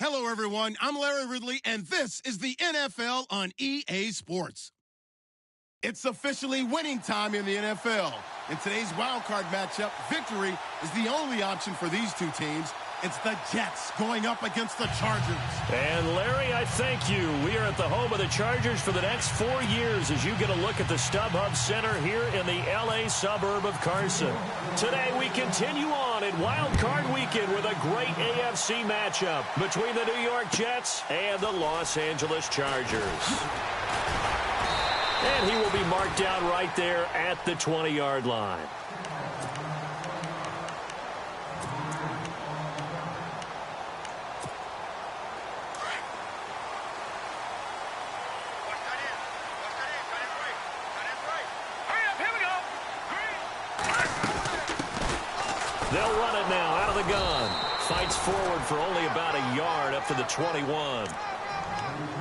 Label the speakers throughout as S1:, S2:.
S1: Hello, everyone. I'm Larry Ridley, and this is the NFL on EA Sports. It's officially winning time in the NFL. In today's wild card matchup, victory is the only option for these two teams. It's the Jets going up against the Chargers.
S2: And Larry, I thank you. We are at the home of the Chargers for the next 4 years as you get a look at the StubHub Center here in the L.A. suburb of Carson. Today we continue on in Wild Card Weekend with a great AFC matchup between the New York Jets and the Los Angeles Chargers. And he will be marked down right there at the 20-yard line. They'll run it now out of the gun. Fights forward for only about a yard up to the 21.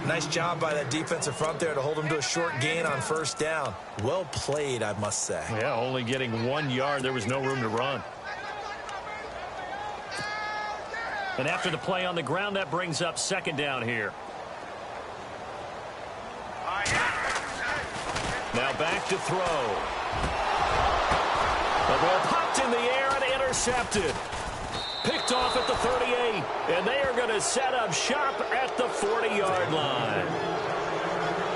S3: Nice job by that defensive front there to hold him to a short gain on first down. Well played, I must say.
S2: Yeah, only getting 1 yard. There was no room to run. And after the play on the ground, that brings up second down here. Now back to throw. The ball popped in the air and intercepted. Picked off at the 38, and they are going to set up shop at the 40-yard line.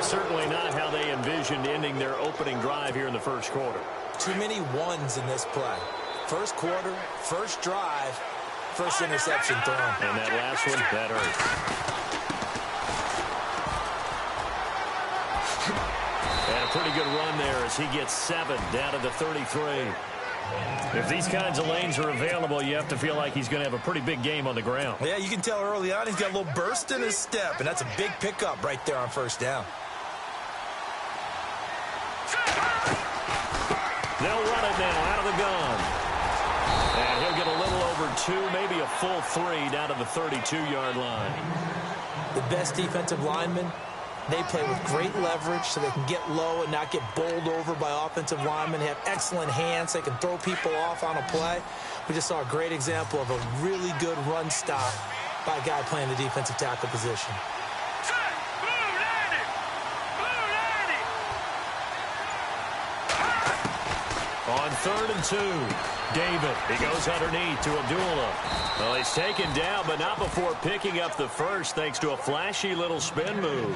S2: Certainly not how they envisioned ending their opening drive here in the first quarter.
S3: Too many ones in this play. First quarter, first drive, first interception thrown.
S2: And that last one, that hurt. And a pretty good run there as he gets 7 down to the 33. If these kinds of lanes are available, you have to feel like he's going to have a pretty big game on the ground.
S3: Yeah, you can tell early on he's got a little burst in his step, and that's a big pickup right there on first down.
S2: They'll run it now out of the gun. And he'll get a little over 2, maybe a full 3 down to the 32-yard line.
S3: The best defensive linemen, they play with great leverage so they can get low and not get bowled over by offensive linemen. They have excellent hands. They can throw people off on a play. We just saw a great example of a really good run stop by a guy playing the defensive tackle position.
S2: On 3rd and 2, David, he goes underneath to Abdullah. Well, he's taken down, but not before picking up the first thanks to a flashy little spin move.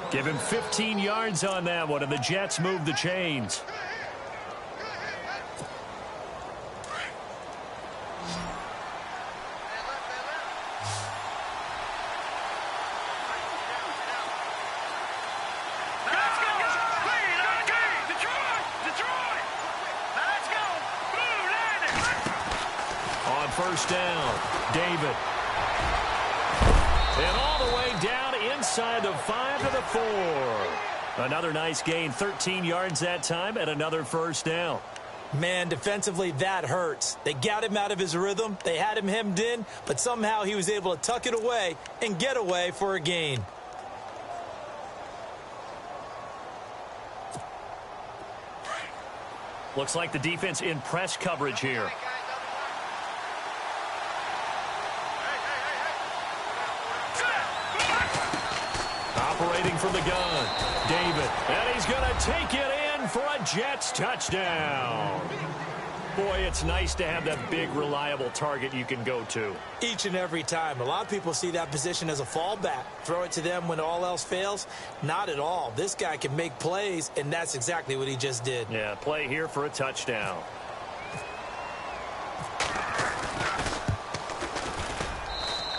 S2: Give him 15 yards on that one, and the Jets move the chains. First down, David. And all the way down inside the 5 to the 4. Another nice gain, 13 yards that time, and another first down.
S3: Man, defensively, that hurts. They got him out of his rhythm. They had him hemmed in, but somehow he was able to tuck it away and get away for a gain.
S2: Looks like the defense in press coverage here. Operating from the gun, David, and he's going to take it in for a Jets touchdown. Boy, it's nice to have that big, reliable target you can go to.
S3: Each and every time. A lot of people see that position as a fallback. Throw it to them when all else fails. Not at all. This guy can make plays, and that's exactly what he just did.
S2: Yeah, play here for a touchdown.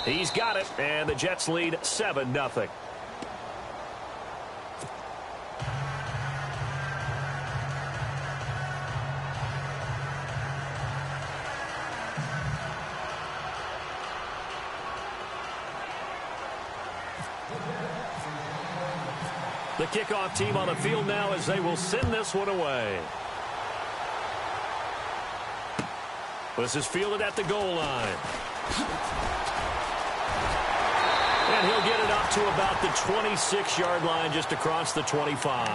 S2: He's got it, and the Jets lead 7-0. The kickoff team on the field now as they will send this one away. This is fielded at the goal line. And he'll get it up to about the 26-yard line, just across the 25.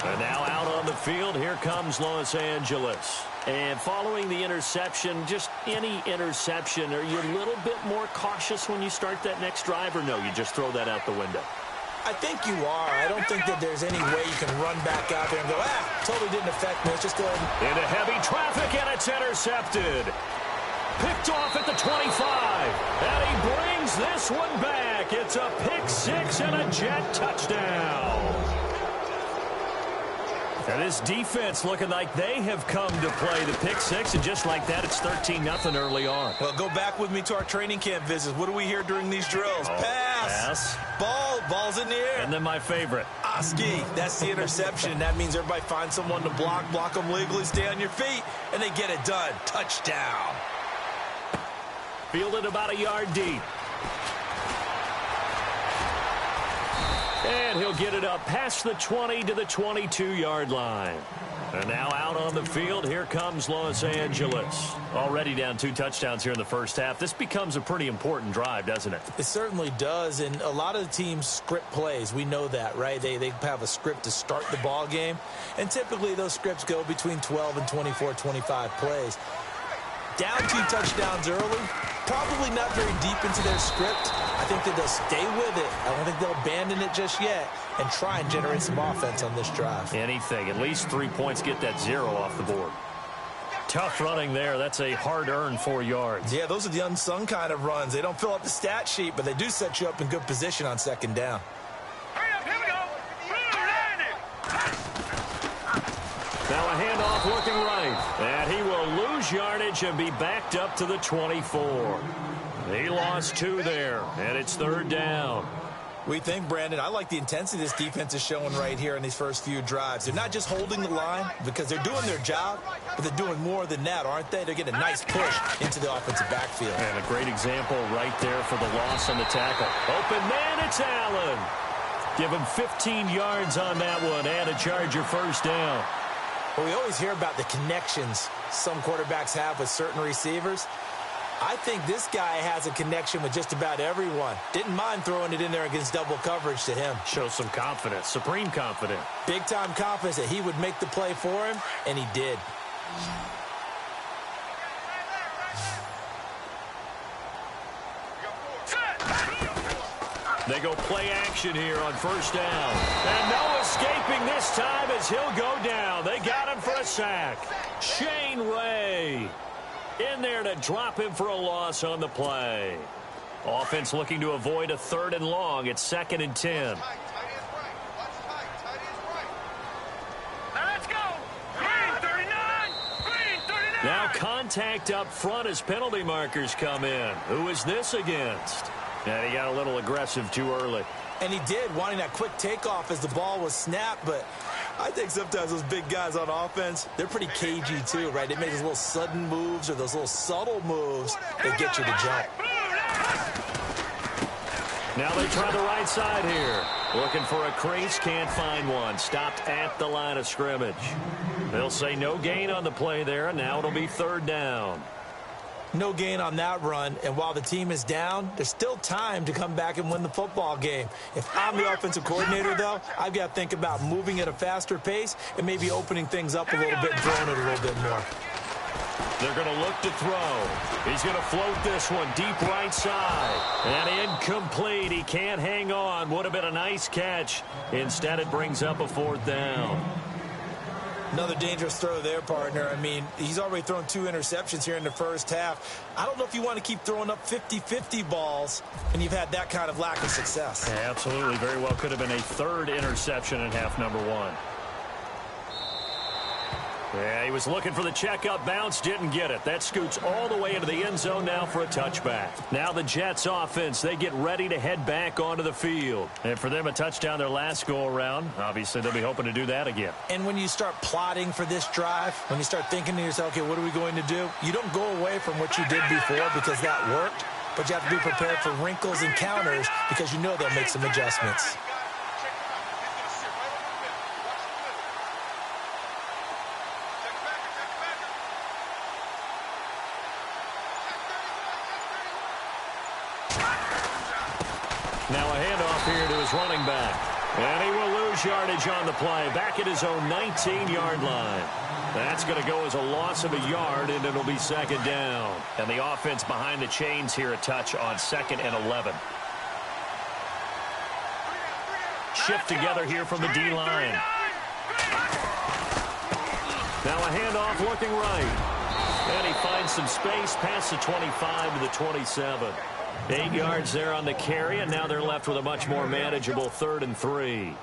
S2: And now out on the field, here comes Los Angeles. And following the interception, just any interception, are you a little bit more cautious when you start that next drive, or no, you just throw that out the window?
S3: I think you are. I don't think that there's any way you can run back out there and go, totally didn't affect me. Let's just go ahead and...
S2: Into heavy traffic, and it's intercepted. Picked off at the 25. And he brings this one back. It's a pick six and a Jet touchdown. And this defense looking like they have come to play the pick six, and just like that, it's 13-0 early on.
S3: Well, go back with me to our training camp visits. What do we hear during these drills? Pass. Ball's in the air.
S2: And then my favorite.
S3: Oski, that's the interception. That means everybody finds someone to block them legally, stay on your feet, and they get it done. Touchdown.
S2: Fielded about a yard deep. And he'll get it up past the 20 to the 22-yard line. And now out on the field, here comes Los Angeles. Already down 2 touchdowns here in the first half. This becomes a pretty important drive, doesn't it?
S3: It certainly does, and a lot of the teams script plays. We know that, right? They have a script to start the ball game, and typically those scripts go between 12 and 24, 25 plays. Down 2 touchdowns early, probably not very deep into their script. I think that they'll stay with it. I don't think they'll abandon it just yet and try and generate some offense on this drive.
S2: Anything. At least 3 points, get that 0 off the board. Tough running there. That's a hard-earned 4 yards.
S3: Yeah, those are the unsung kind of runs. They don't fill up the stat sheet, but they do set you up in good position on second down.
S2: Now a handoff looking right. And he will lose yardage and be backed up to the 24. He lost 2 there, and it's 3rd down.
S3: We think, Brandon, I like the intensity this defense is showing right here in these first few drives. They're not just holding the line because they're doing their job, but they're doing more than that, aren't they? They're getting a nice push into the offensive backfield.
S2: And a great example right there for the loss on the tackle. Open man, it's Allen. Give him 15 yards on that one and a Charger first down.
S3: Well, we always hear about the connections some quarterbacks have with certain receivers. I think this guy has a connection with just about everyone. Didn't mind throwing it in there against double coverage to him.
S2: Shows some confidence, supreme confidence.
S3: Big-time confidence that he would make the play for him, and he did.
S2: They go play action here on first down. And no escaping this time as he'll go down. They got him for a sack. Shane Ray in there to drop him for a loss on the play. Offense looking to avoid a 3rd and long. It's 2nd and 10. Now contact up front as penalty markers come in. Who is this against? And he got a little aggressive too early.
S3: And he did, wanting that quick takeoff as the ball was snapped. But I think sometimes those big guys on offense, they're pretty cagey too, right? They make those little sudden moves or those little subtle moves that get you to jump.
S2: Now they try the right side here. Looking for a crease, can't find one. Stopped at the line of scrimmage. They'll say no gain on the play there, and now it'll be 3rd down.
S3: No gain on that run, and while the team is down, there's still time to come back and win the football game. If I'm the offensive coordinator, though, I've got to think about moving at a faster pace and maybe opening things up a little bit and throwing it a little bit more.
S2: They're going to look to throw. He's going to float this one deep right side. And incomplete. He can't hang on. Would have been a nice catch. Instead, it brings up a 4th down.
S3: Another dangerous throw there, partner. I mean, he's already thrown 2 interceptions here in the first half. I don't know if you want to keep throwing up 50-50 balls, and you've had that kind of lack of success.
S2: Yeah, absolutely. Very well could have been a 3rd interception in half number 1. Yeah, he was looking for the checkup bounce, didn't get it. That scoots all the way into the end zone now for a touchback. Now the Jets offense, they get ready to head back onto the field. And for them, a touchdown their last go-around. Obviously, they'll be hoping to do that again.
S3: And when you start plotting for this drive, when you start thinking to yourself, okay, what are we going to do? You don't go away from what you did before because that worked, but you have to be prepared for wrinkles and counters because you know they'll make some adjustments.
S2: Now a handoff here to his running back. And he will lose yardage on the play. Back at his own 19-yard line. That's going to go as a loss of a yard, and it'll be second down.
S4: And the offense behind the chains here a touch on 2nd and 11. Shift together here from the D-line.
S2: Now a handoff looking right. And he finds some space past the 25 to the 27. 8 yards there on the carry, and now they're left with a much more manageable 3rd and 3.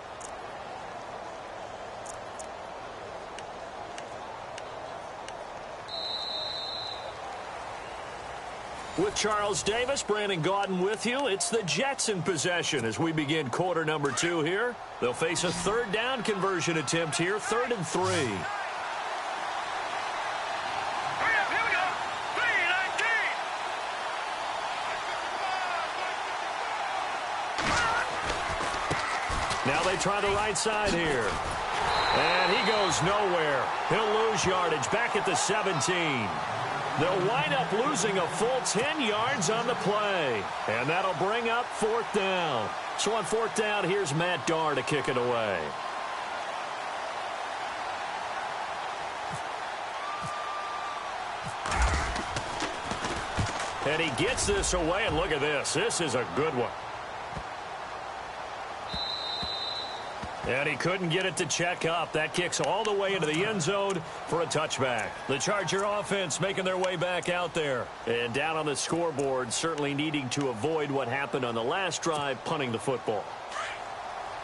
S2: With Charles Davis, Brandon Gaudin with you. It's the Jets in possession as we begin quarter number 2 here. They'll face a 3rd down conversion attempt here, 3rd and 3. Now they try the right side here. And he goes nowhere. He'll lose yardage back at the 17. They'll wind up losing a full 10 yards on the play. And that'll bring up 4th down. So on 4th down, here's Matt Darr to kick it away. And he gets this away, and look at this. This is a good one. And he couldn't get it to check up. That kicks all the way into the end zone for a touchback. The Charger offense making their way back out there. And down on the scoreboard, certainly needing to avoid what happened on the last drive, punting the football.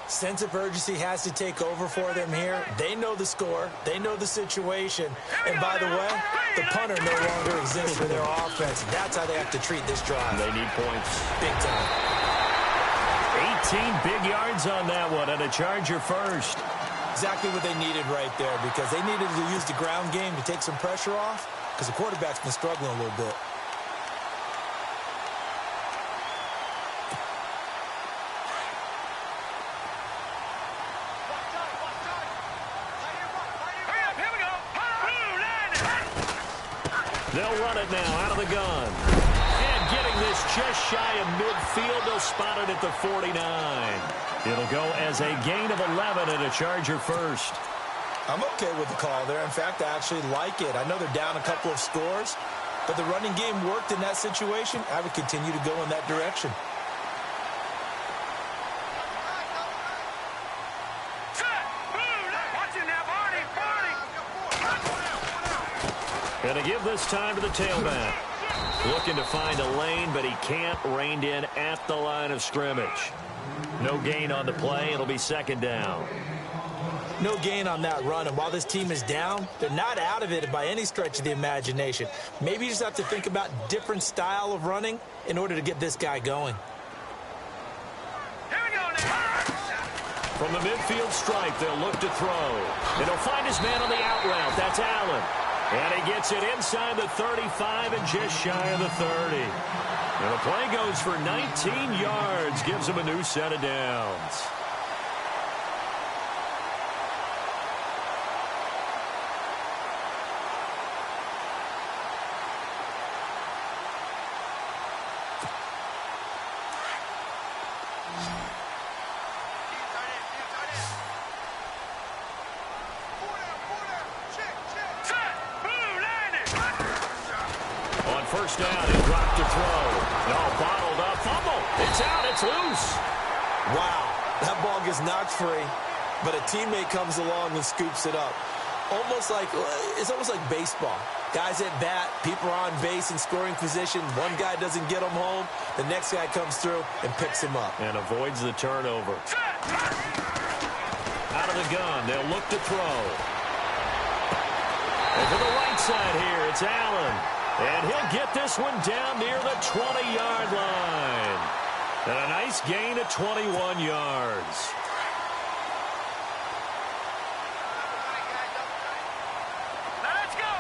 S3: Sense of urgency has to take over for them here. They know the score. They know the situation. And by the way, the punter no longer exists for their offense. That's how they have to treat this drive.
S2: They need points.
S3: Big time.
S2: 18 big yards on that one, and a Charger first.
S3: Exactly what they needed right there, because they needed to use the ground game to take some pressure off, because the quarterback's been struggling a little bit.
S2: They'll run it now out of the gun. Getting this just shy of midfield. They'll spot it at the 49. It'll go as a gain of 11 and a Charger first.
S3: I'm okay with the call there. In fact, I actually like it. I know they're down a couple of scores, but the running game worked in that situation. I would continue to go in that direction.
S2: Going to give this time to the tailback. Looking to find a lane, but he can't. Reined in at the line of scrimmage. No gain on the play. It'll be second down.
S3: No gain on that run, and while this team is down, they're not out of it by any stretch of the imagination. Maybe you just have to think about different style of running in order to get this guy going.
S4: Here we go now.
S2: From the midfield stripe, they'll look to throw. And he'll find his man on the out route. That's Allen. And he gets it inside the 35 and just shy of the 30. And the play goes for 19 yards. Gives him a new set of downs. First down, he dropped to throw. No, bottled up, fumble. It's out, it's loose.
S3: Wow, that ball gets knocked free, but a teammate comes along and scoops it up. It's almost like baseball. Guys at bat, people are on base in scoring position. One guy doesn't get him home. The next guy comes through and picks him up.
S2: And avoids the turnover. Out of the gun, they'll look to throw. And to the right side here, it's Allen. And he'll get this one down near the 20-yard line. And a nice gain of 21 yards.
S4: Let's go.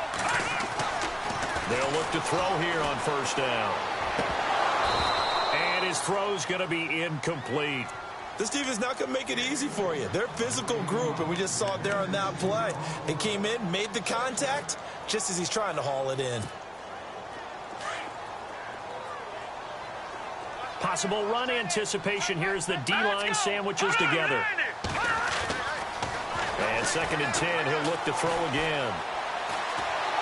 S2: They'll look to throw here on first down. And his throw's going to be incomplete.
S3: This team is not going to make it easy for you. They're a physical group, and we just saw it there on that play. He came in, made the contact, just as he's trying to haul it in.
S2: Possible run anticipation here as the D-line sandwiches together. And 2nd and 10, he'll look to throw again.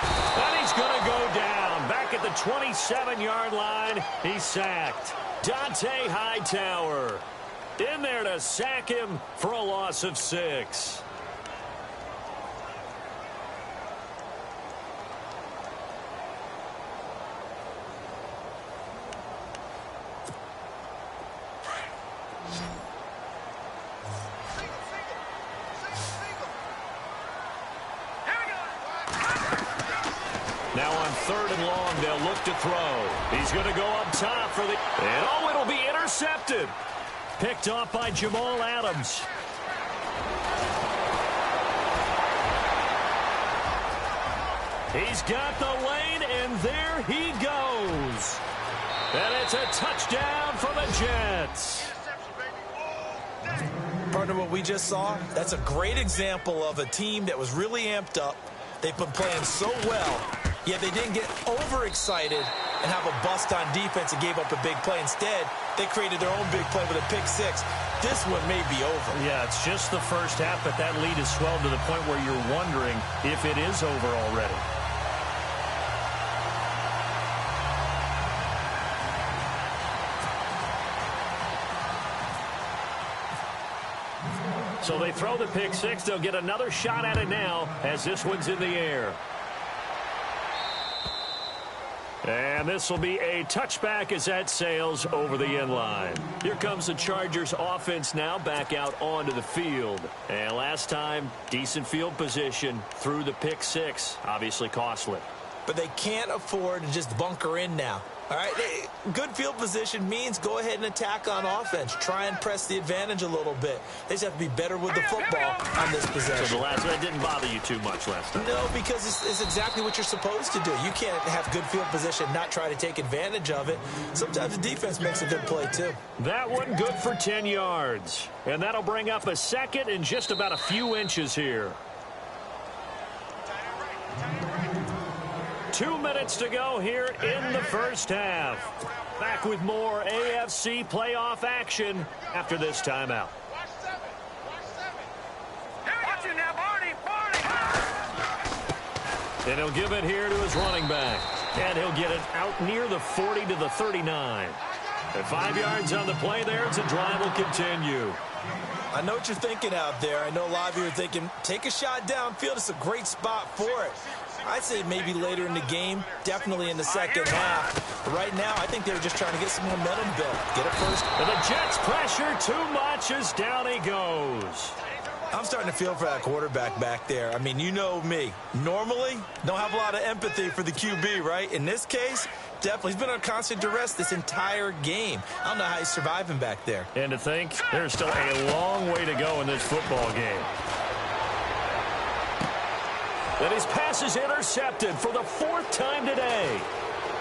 S2: And he's going to go down. Back at the 27-yard line, he's sacked. Dante Hightower in there to sack him for a loss of 6. Now on 3rd and long, they'll look to throw. He's going to go up top for the... And oh, it'll be intercepted. Picked off by Jamal Adams. He's got the lane, and there he goes. And it's a touchdown for the Jets.
S3: Partner, what we just saw, that's a great example of a team that was really amped up. They've been playing so well, yet they didn't get overexcited and have a bust on defense and gave up a big play. Instead, they created their own big play with a pick 6. This one may be over.
S2: Yeah, it's just the first half, but that lead has swelled to the point where you're wondering if it is over already. So they throw the pick 6. They'll get another shot at it now as this one's in the air. And this will be a touchback as that sails over the end line. Here comes the Chargers offense now back out onto the field. And last time, decent field position through the pick 6. Obviously costly.
S3: But they can't afford to just bunker in now. All right, good field position means go ahead and attack on offense. Try and press the advantage a little bit. They just have to be better with the football on this possession.
S2: So that didn't bother you too much last time?
S3: No, because it's exactly what you're supposed to do. You can't have good field position, not try to take advantage of it. Sometimes the defense makes a good play, too.
S2: That one good for 10 yards. And that'll bring up a 2nd and just about a few inches here. 2 minutes to go here in the first half. Back with more AFC playoff action after this timeout. And he'll give it here to his running back. And he'll get it out near the 40 to the 39. At 5 yards on the play there, it's a drive will continue.
S3: I know what you're thinking out there. I know a lot of you are thinking, take a shot downfield. It's a great spot for it. I'd say maybe later in the game, definitely in the second half. But right now, I think they were just trying to get some momentum built. Get it first.
S2: And the Jets pressure too much as down he goes.
S3: I'm starting to feel for that quarterback back there. I mean, you know me. Normally, don't have a lot of empathy for the QB, right? In this case, definitely. He's been under constant duress this entire game. I don't know how he's surviving back there.
S2: And to think, there's still a long way to go in this football game. And his pass is intercepted for the 4th time today.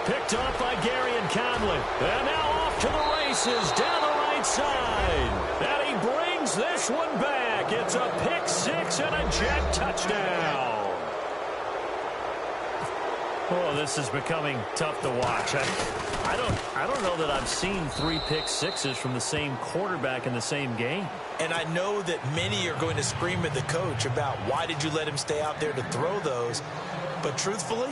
S2: Picked off by Gary and Conley. And now off to the races down the right side. And he brings this one back. It's a pick 6 and a Jet touchdown. Oh, this is becoming tough to watch. I don't know that I've seen 3 pick 6s from the same quarterback in the same game.
S3: And I know that many are going to scream at the coach about why did you let him stay out there to throw those. But truthfully,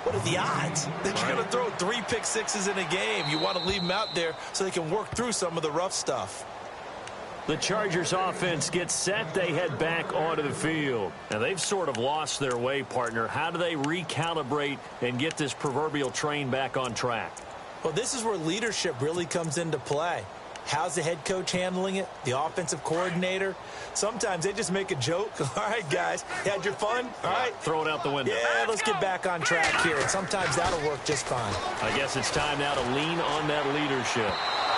S3: what are the odds that you're going to throw 3 pick 6s in a game? You want to leave them out there so they can work through some of the rough stuff.
S2: The Chargers offense gets set. They head back onto the field. Now, they've sort of lost their way, partner. How do they recalibrate and get this proverbial train back on track?
S3: Well, this is where leadership really comes into play. How's the head coach handling it? The offensive coordinator? Sometimes they just make a joke. All right, guys, you had your fun? All right.
S2: Throw it out the window.
S3: Yeah, let's get back on track here. And sometimes that'll work just fine.
S2: I guess it's time now to lean on that leadership.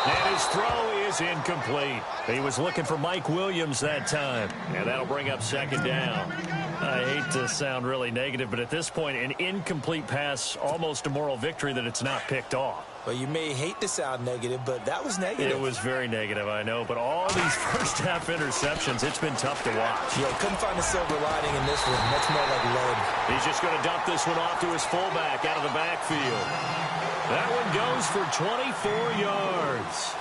S2: And his throw is incomplete. He was looking for Mike Williams that time. And that'll bring up 2nd down. I hate to sound really negative, but at this point, an incomplete pass, almost a moral victory that it's not picked off.
S3: Well, you may hate to sound negative, but that was negative.
S2: It was very negative, I know. But all these first-half interceptions, it's been tough to watch.
S3: Yeah, couldn't find a silver lining in this one. That's more like lead.
S2: He's just going to dump this one off to his fullback out of the backfield. That one goes for 24 yards.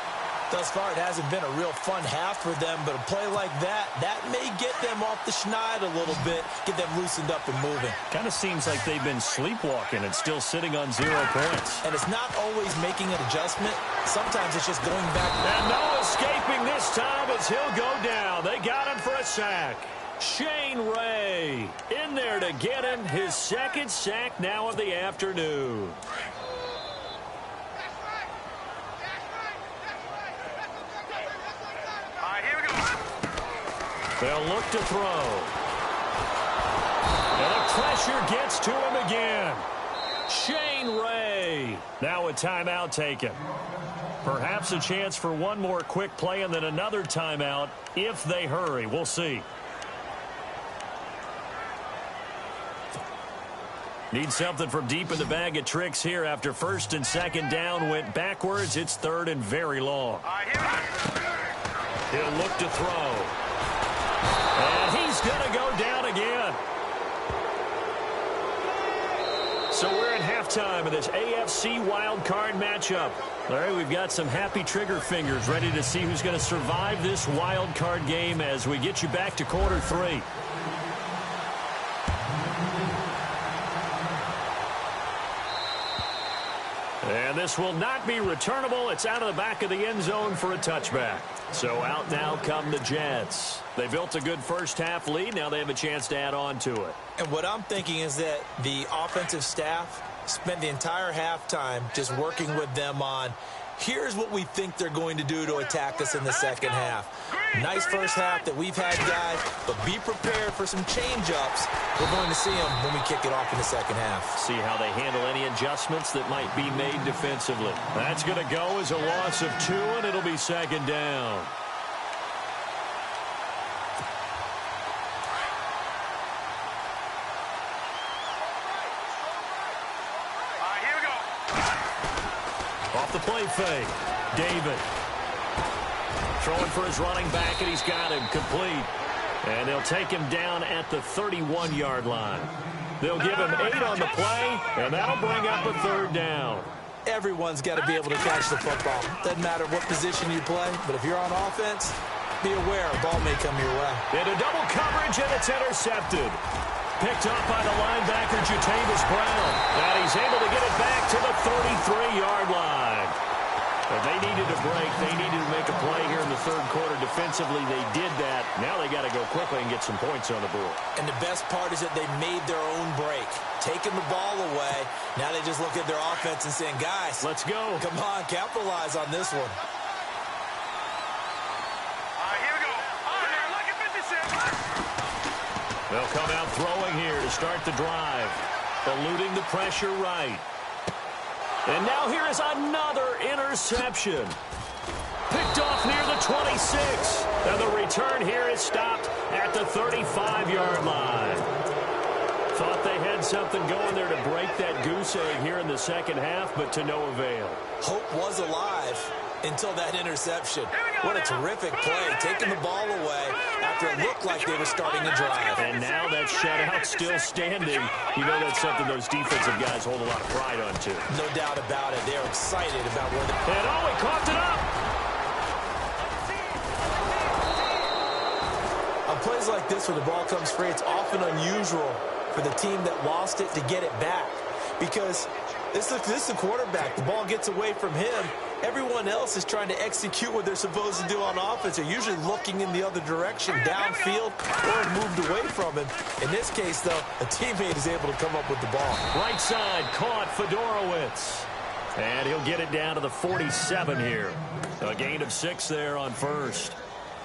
S3: Thus far, it hasn't been a real fun half for them, but a play like that may get them off the schneid a little bit, get them loosened up and moving.
S2: Kind of seems like they've been sleepwalking and still sitting on 0 points.
S3: And it's not always making an adjustment. Sometimes it's just going back.
S2: And no escaping this time as he'll go down. They got him for a sack. Shane Ray in there to get him his second sack now of the afternoon. They'll look to throw. And the pressure gets to him again. Shane Ray. Now a timeout taken. Perhaps a chance for one more quick play and then another timeout if they hurry. We'll see. Need something from deep in the bag of tricks here after first and second down went backwards. It's third and very long. He'll look to throw. And he's going to go down again. So we're at halftime of this AFC wildcard matchup. All right, we've got some happy trigger fingers ready to see who's going to survive this wildcard game as we get you back to quarter 3. And this will not be returnable. It's out of the back of the end zone for a touchback. So out now come the Jets. They built a good first half lead. Now they have a chance to add on to it.
S3: And what I'm thinking is that the offensive staff spent the entire halftime just working with them on, here's what we think they're going to do to attack us in the second half. Nice first half that we've had, guys, but be prepared for some change-ups. We're going to see them when we kick it off in the second half.
S2: See how they handle any adjustments that might be made defensively. That's going to go as a loss of 2, and it'll be second down. Off the play fake, David. Throwing for his running back, and he's got him complete. And they'll take him down at the 31-yard line. They'll give him 8 on the play, and that'll bring up a third down.
S3: Everyone's got to be able to catch the football. Doesn't matter what position you play, but if you're on offense, be aware a ball may come your way.
S2: Into double coverage, and it's intercepted. Picked up by the linebacker, Jatavis Brown. And he's able to get it back to the 33-yard line. But they needed a break. They needed to make a play here in the third quarter. Defensively, they did that. Now they got to go quickly and get some points on the board.
S3: And the best part is that they made their own break. Taking the ball away. Now they just look at their offense and saying, guys,
S2: let's go.
S3: Come on, capitalize on this one.
S2: They'll come out throwing here to start the drive. Eluding the pressure right. And now here is another interception. Picked off near the 26. And the return here is stopped at the 35-yard line. Thought they had something going there to break that goose egg here in the second half, but to no avail.
S3: Hope was alive until that interception. What a terrific play, taking the ball away after it looked like they were starting to drive.
S2: And now that shutout still standing. You know that's something those defensive guys hold a lot of pride on, too.
S3: No doubt about it. They're excited about where they're...
S2: And oh, he coughed it up!
S3: On plays like this where the ball comes free, it's often unusual for the team that lost it to get it back. Because this is the quarterback. The ball gets away from him. Everyone else is trying to execute what they're supposed to do on offense. They're usually looking in the other direction, downfield, or moved away from him. In this case, though, a teammate is able to come up with the ball.
S2: Right side, caught Fedorowicz. And he'll get it down to the 47 here. A gain of 6 there on first.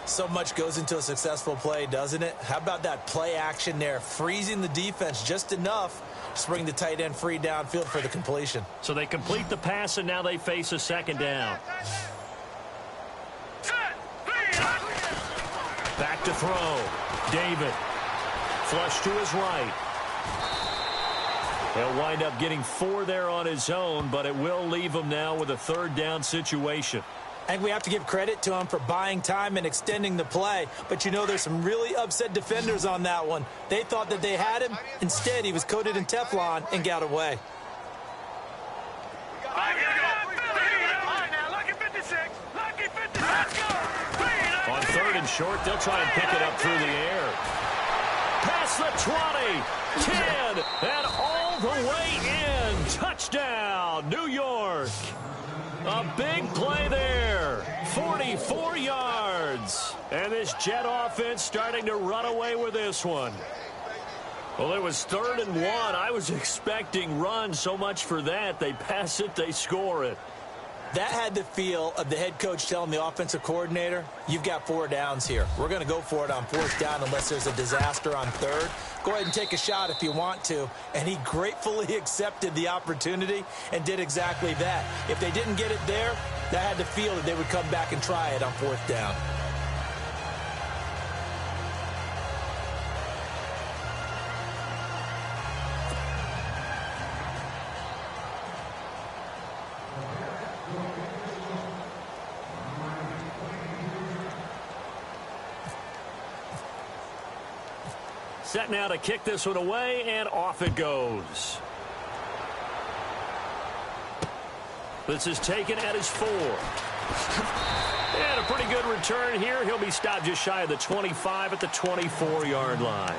S3: So much goes into a successful play, doesn't it? How about that play action there? Freezing the defense just enough to bring the tight end free downfield for the completion.
S2: So they complete the pass, and now they face a second down. Back to throw. David. Flush to his right. He'll wind up getting 4 there on his own, but it will leave him now with a third down situation.
S3: I think we have to give credit to him for buying time and extending the play. But, you know, there's some really upset defenders on that one. They thought that they had him. Instead, he was coated in Teflon and got away.
S2: in short. They'll try and pick it up through the air. Past the 20, 10, and all the way in. Touchdown, New York. A big play there. 44 yards. And this Jet offense starting to run away with this one. Well, it was 3rd and 1. I was expecting run, so much for that. They pass it, they score it.
S3: That had the feel of the head coach telling the offensive coordinator, you've got 4 downs here. We're going to go for it on 4th down unless there's a disaster on 3rd. Go ahead and take a shot if you want to. And he gratefully accepted the opportunity and did exactly that. If they didn't get it there, that had the feel that they would come back and try it on 4th down.
S2: Set now to kick this one away, and off it goes. This is taken at his 4. And a pretty good return here. He'll be stopped just shy of the 25 at the 24-yard line.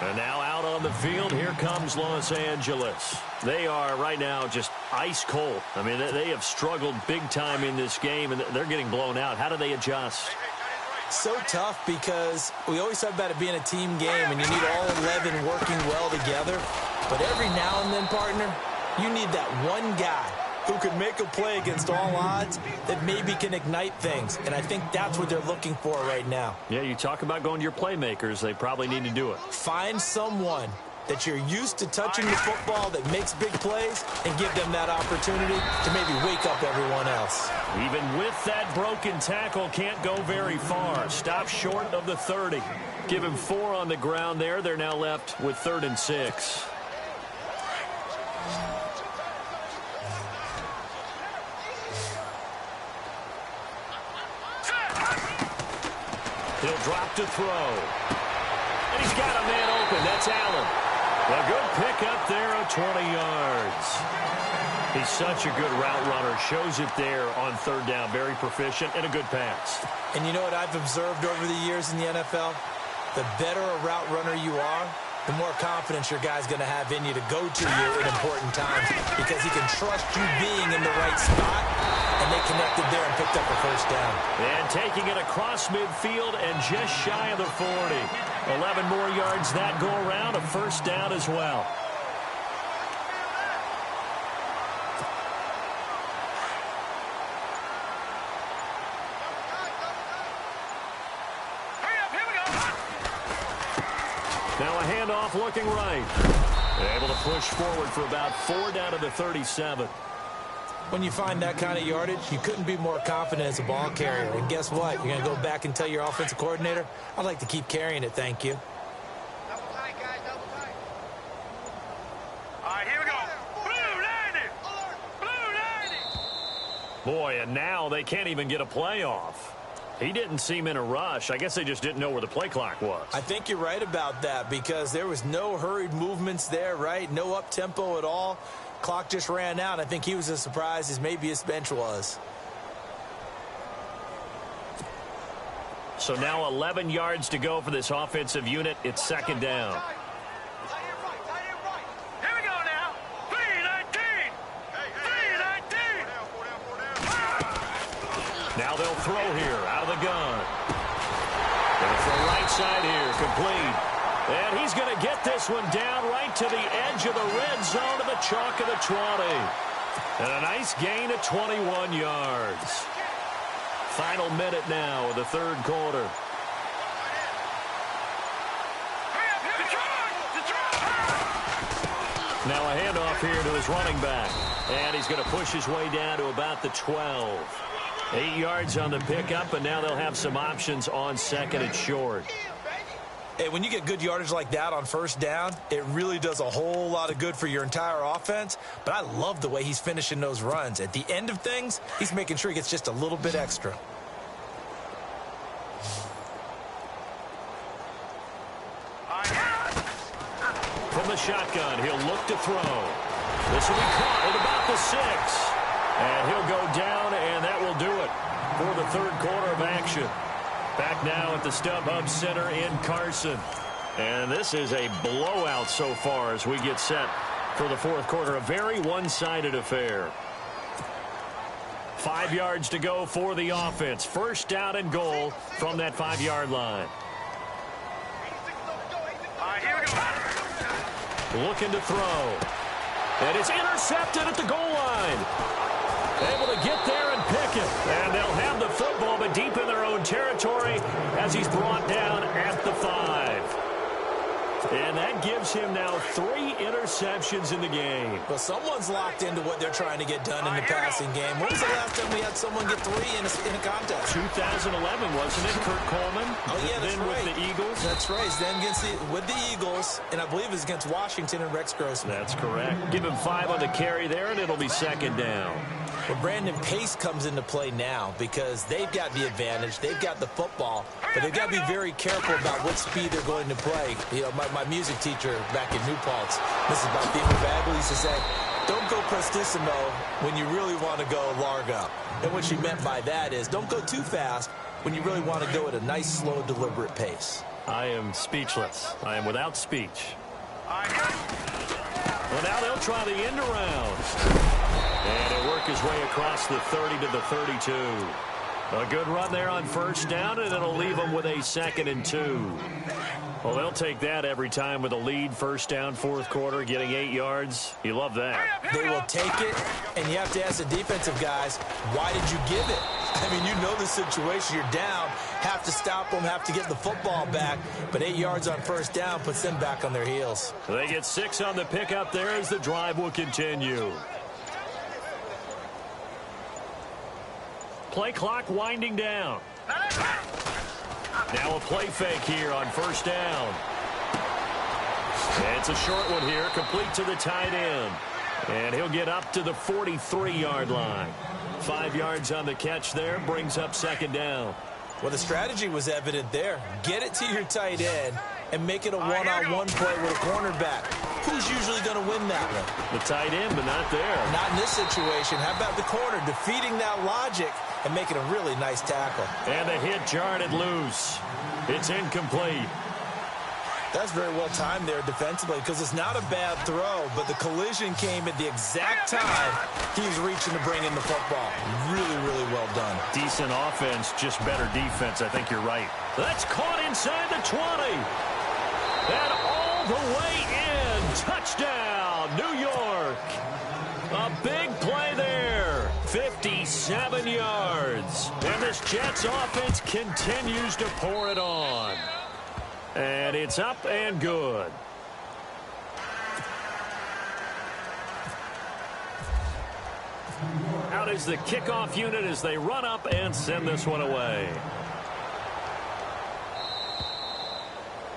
S2: And now out on the field, here comes Los Angeles. They are right now just ice cold. I mean, they have struggled big time in this game, and they're getting blown out. How do they adjust?
S3: So tough because we always talk about it being a team game and you need all 11 working well together. But every now and then, partner, you need that one guy who can make a play against all odds that maybe can ignite things. And I think that's what they're looking for right now.
S2: Yeah, you talk about going to your playmakers. They probably need to do it.
S3: Find someone that you're used to touching the football that makes big plays and give them that opportunity to maybe wake up everyone else.
S2: Even with that broken tackle, can't go very far. Stop short of the 30. Give him 4 on the ground there. They're now left with 3rd and 6. He'll drop to throw. And he's got a man open. That's Allen. A good pickup there of 20 yards. He's such a good route runner. Shows it there on 3rd down. Very proficient and a good pass.
S3: And you know what I've observed over the years in the NFL? The better a route runner you are, the more confidence your guy's going to have in you to go to you in important times because he can trust you being in the right spot, and they connected there and picked up a 1st down.
S2: And taking it across midfield and just shy of the 40. 11 more yards that go around, a 1st down as well. Now a handoff looking right. Able to push forward for about 4 down to the 37.
S3: When you find that kind of yardage, you couldn't be more confident as a ball carrier. And guess what? You're going to go back and tell your offensive coordinator, I'd like to keep carrying it, thank you.
S5: Double tight, guys, double tight. All right, here we go. Blue 90. Blue 90.
S2: Boy, and now they can't even get a play off. He didn't seem in a rush. I guess they just didn't know where the play clock was.
S3: I think you're right about that because there was no hurried movements there, right? No up-tempo at all. Clock just ran out. I think he was as surprised as maybe his bench was.
S2: So now 11 yards to go for this offensive unit. It's 2nd down.
S5: Here we go now. 3-19. 3-19.
S2: Now they'll throw here out of the gun. They'll throw right side here, complete. And he's going to get this one down right to the edge of the red zone of the chalk of the 20. And a nice gain of 21 yards. Final minute now of the 3rd quarter. Now a handoff here to his running back. And he's going to push his way down to about the 12. 8 yards on the pickup, and now they'll have some options on 2nd and short.
S3: Hey, when you get good yardage like that on 1st down, it really does a whole lot of good for your entire offense. But I love the way he's finishing those runs. At the end of things, he's making sure he gets just a little bit extra.
S2: From the shotgun, he'll look to throw. This will be caught at about the 6. And he'll go down, and that will do it for the 3rd quarter of action. Back now at the StubHub Center in Carson. And this is a blowout so far as we get set for the fourth quarter. A very one-sided affair. 5 yards to go for the offense. First down and goal from that 5-yard line.
S5: Here we go.
S2: Looking to throw. And it's intercepted at the goal line. Able to get there and pick it. And they'll have the football, but deep in their own territory as he's brought down at the 5. And that gives him now 3 interceptions in the game.
S3: Well, someone's locked into what they're trying to get done in the passing game. When was the last time we had someone get 3 in a contest?
S2: 2011, wasn't it? Kurt Coleman.
S3: Oh, yeah, that's
S2: then
S3: right.
S2: With the Eagles.
S3: That's right. Then with the Eagles, and I believe it was against Washington and Rex Grossman.
S2: That's correct. Give him 5 on the carry there, and it'll be second down.
S3: Well, Brandon, pace comes into play now because they've got the advantage. They've got the football, but they've got to be very careful about what speed they're going to play. You know, my music teacher back in New Paltz, Mrs. Balthema Bagley, used to say, don't go prestissimo when you really want to go largo. And what she meant by that is don't go too fast when you really want to go at a nice, slow, deliberate pace.
S2: I am speechless. I am without speech. Well, now they'll try the end around. And he'll work his way across the 30 to the 32. A good run there on first down, and it'll leave them with a 2nd and 2. Well, they'll take that every time with a lead. First down, fourth quarter, getting 8 yards. You love that.
S3: They will take it, and you have to ask the defensive guys, why did you give it? I mean, you know the situation. You're down, have to stop them, have to get the football back. But 8 yards on first down puts them back on their heels.
S2: They get 6 on the pickup there as the drive will continue. Play clock winding down. Now a play fake here on first down. And it's a short one here, complete to the tight end. And he'll get up to the 43-yard line. 5 yards on the catch there, brings up second down.
S3: Well, the strategy was evident there. Get it to your tight end and make it a one-on-one play with a cornerback. Who's usually going to win that one?
S2: The tight end, but not there.
S3: Not in this situation. How about the corner defeating that logic and making a really nice tackle?
S2: And the hit jarred it loose. It's incomplete.
S3: That's very well timed there defensively because it's not a bad throw, but the collision came at the exact time he was reaching to bring in the football. Really, really well done.
S2: Decent offense, just better defense. I think you're right. That's caught inside the 20. And all the way in. Touchdown, New York. A big play there. 57 yards. And this Jets offense continues to pour it on. And it's up and good. Out is the kickoff unit as they run up and send this one away.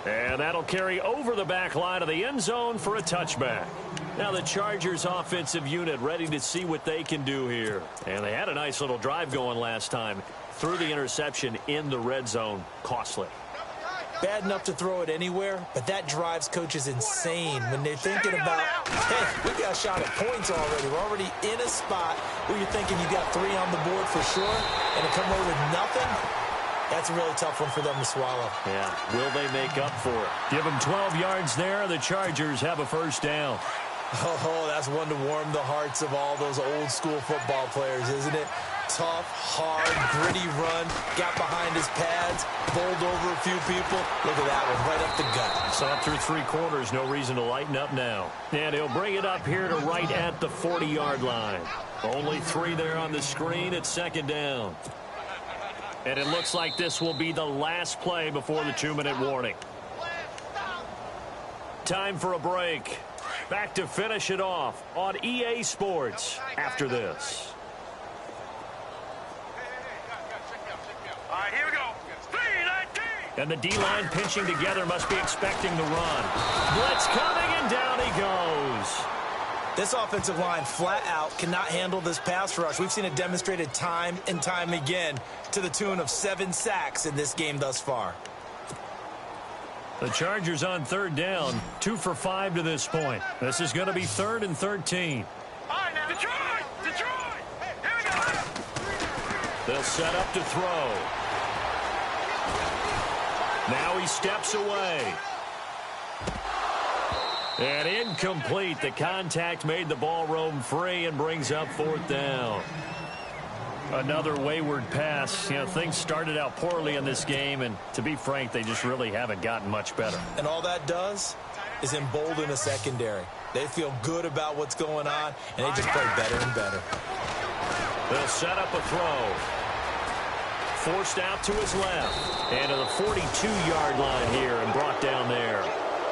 S2: And that'll carry over the back line of the end zone for a touchback. Now the Chargers offensive unit ready to see what they can do here. And they had a nice little drive going last time. Threw the interception in the red zone. Costly.
S3: Bad enough to throw it anywhere, but that drives coaches insane when they're thinking about, hey, we've got a shot at points already. We're already in a spot where you're thinking you got 3 on the board for sure, and to come away with nothing, that's a really tough one for them to swallow.
S2: Yeah, will they make up for it? Give them 12 yards there. The Chargers have a first down.
S3: Oh, that's one to warm the hearts of all those old school football players, isn't it? Tough, hard, gritty run, got behind his pads, bowled over a few people. Look at that one, right up the gut.
S2: Sat through 3 quarters, no reason to lighten up now. And he'll bring it up here to right at the 40-yard line. Only 3 there on the screen at second down. And it looks like this will be the last play before the 2-minute warning. Time for a break. Back to finish it off on EA Sports after this.
S5: All right, here we go. 3-19.
S2: And the D-line pinching together must be expecting the run. Blitz coming, and down he goes.
S3: This offensive line flat out cannot handle this pass rush. We've seen it demonstrated time and time again to the tune of 7 sacks in this game thus far.
S2: The Chargers on third down, 2 for 5 to this point. This is going to be 3rd and 13.
S5: All right, now. Detroit! Here we go.
S2: They'll set up to throw. Now he steps away. And incomplete. The contact made the ball roam free and brings up 4th down. Another wayward pass. You know, things started out poorly in this game, and to be frank, they just really haven't gotten much better.
S3: And all that does is embolden the secondary. They feel good about what's going on, and they just play better and better.
S2: They'll set up a throw. Forced out to his left. And to the 42-yard line here and brought down there.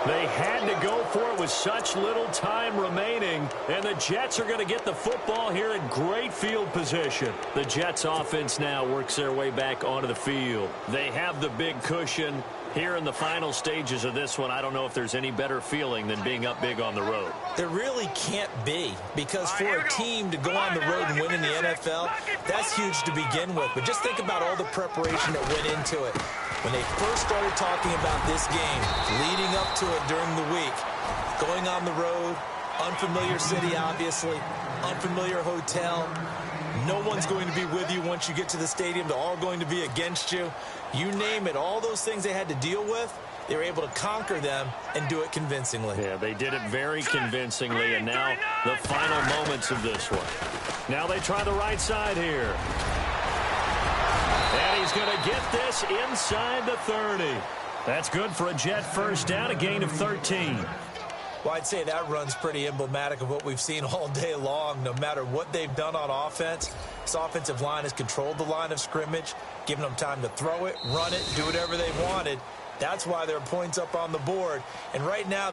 S2: They had to go for it with such little time remaining, and the Jets are going to get the football here in great field position. The Jets offense now works their way back onto the field. They have the big cushion. Here in the final stages of this one, I don't know if there's any better feeling than being up big on the road.
S3: There really can't be, because for a team to go on the road and win in the NFL, that's huge to begin with. But just think about all the preparation that went into it. When they first started talking about this game, leading up to it during the week, going on the road, unfamiliar city, obviously, unfamiliar hotel, no one's going to be with you once you get to the stadium. They're all going to be against you. You name it, all those things they had to deal with, they were able to conquer them and do it convincingly.
S2: Yeah, they did it very convincingly, and now the final moments of this one. Now they try the right side here. And he's going to get this inside the 30. That's good for a Jet first down, a gain of 13.
S3: Well, I'd say that run's pretty emblematic of what we've seen all day long. No matter what they've done on offense, this offensive line has controlled the line of scrimmage, given them time to throw it, run it, do whatever they wanted. That's why there are points up on the board. And right now,